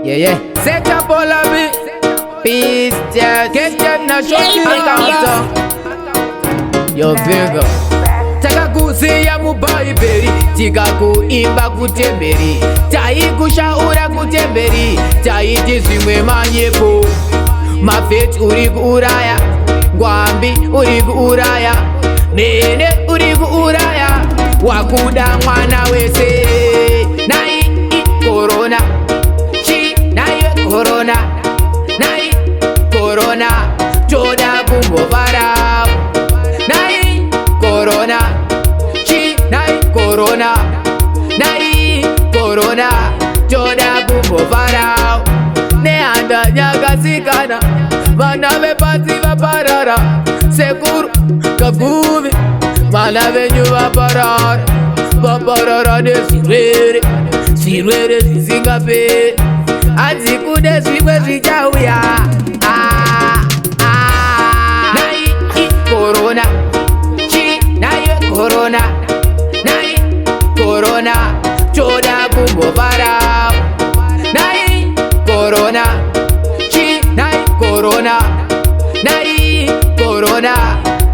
Yeah, yeah. Set up all of it. Peace, just get them na shoti akauta. Yo Virgo. Taka kusiya mubaiberi, tika kuimba kutemberi, tai kushaura kutemberi, tai tizimwe manyepo. Mafet uri kuuraya, Gwambi uri kuuraya, Nene uri kuuraya, wakuda mwana wese. Nai corona, chi nai corona, nai corona, joda bumbo varao. Nai corona, chi nai corona, nai corona, joda bumbo varao. Ne anda nyaga sikana, vana ve pati vaparara. Seguro kaguvi, vana ve nyuva parara. Vaparara de sirere, sirere zizingape. Azikude zikwe zijauya. Nai corona, chi nai corona, nai corona, joda bumbo varao. Nai corona, chi nai corona, nai corona,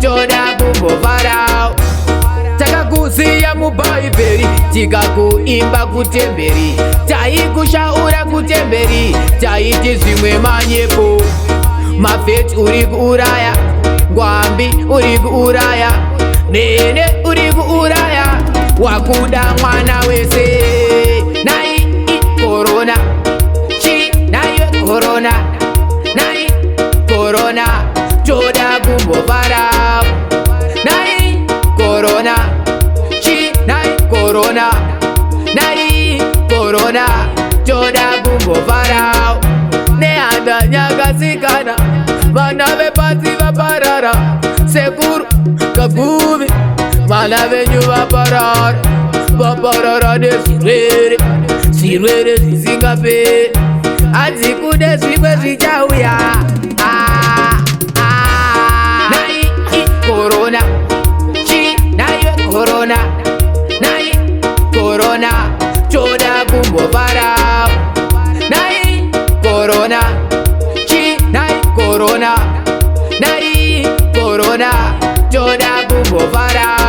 joda bumbo varao. Taka kusiya mubaiberi, tika kuimba kutemberi, tai kushaura kutemberi, tai tizimwe manyepo. Mafet uri kuuraya, Gwambi uri kuuraya, Nene uri kuuraya, wakuda mwana wese. Nai corona, chi nai corona, nai corona, joda bumbo varao. Nai corona, chi nai corona, nai corona, joda bumbo varao. Ne anda nyaga sikana, vana ve pati vaparara. Seguro kaguvi, vana ve nyuva parara. Vaparara de sirere, sirere zizingape. Azikude zikwe zijauya. Nai corona, chi nai corona, nai corona, joda bumbo varao. Nai corona, chi nai corona, nai corona, joda bumbo varao.